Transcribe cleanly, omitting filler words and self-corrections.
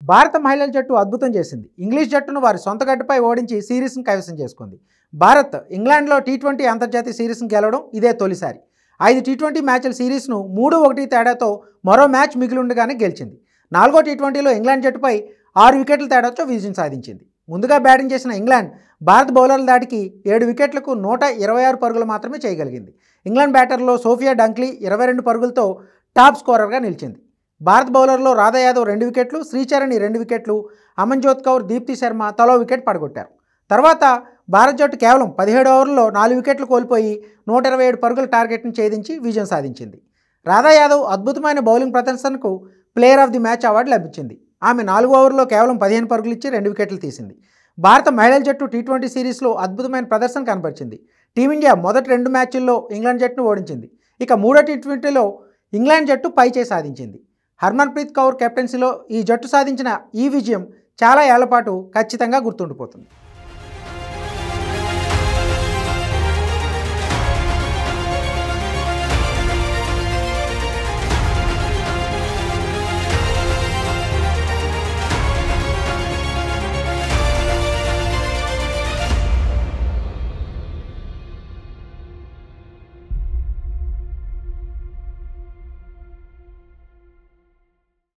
భారత మహిళల జట్టు అద్భుతం చేసింది. ఇంగ్లీష్ జట్టును వారి సొంత గడ్డపై ఓడించి సిరీస్ను కైవసం చేసుకుంది. భారత్ ఇంగ్లాండ్లో టీ20 అంతర్జాతీయ సిరీస్ను గెలవడం ఇదే తొలిసారి. 5 టీ20 మ్యాచ్ల సిరీస్ను 3-1 తేడాతో మరో మ్యాచ్ మిగిలిండగానే గెలిచింది. 4వ టీ20లో ఇంగ్లాండ్ జట్టుపై 6 వికెట్ల తేడాతో విజయం సాధించింది. ముందుగా బ్యాటింగ్ చేసిన ఇంగ్లాండ్ భారత బౌలర్ల దాడికి 7 వికెట్లకు 126 పరుగులు మాత్రమే చేయగలిగింది. ఇంగ్లాండ్ బ్యాటర్లో సోఫియా డంక్లీ 22 పరుగులతో టాప్ స్కోరర్గా నిలిచింది. భారత బౌలర్లో రాధా యాదవ్ 2 వికెట్లు, శ్రీచరణి 2 వికెట్లు, అమన్జోత్ కౌర్, దీప్తి శర్మ తలో వికెట్ పడగొట్టారు. తర్వాత భారత జట్టు కేవలం 17 ఓవర్లలో 4 వికెట్లు కోల్పోయి 127 పరుగుల టార్గెట్ను ఛేదించి విజయం సాధించింది. రాధా యాదవ్ అద్భుతమైన బౌలింగ్ ప్రదర్శనకు player of the match award లభించింది. ఆమె 4 ఓవర్లలో కేవలం 15 పరుగులు ఇచ్చి 2 వికెట్లు తీసింది. భారత మహిళల జట్టు టీ20 సిరీస్లో అద్భుతమైన ప్రదర్శన కనబరిచింది. టీమిండియా మొదటి 2 మ్యాచ్ల్లో ఇంగ్లాండ్ జట్టును ఓడించింది. ఇక 3వ టీ20లో ఇంగ్లాండ్ జట్టు పైచేయి సాధించింది. హర్మన్ప్రీత్ కౌర్ కెప్టెన్సీలో ఈ జట్టు సాధించిన ఈ విజయం చాలా ఏళ్ల పాటు ఖచ్చితంగా గుర్తుండిపోతుంది.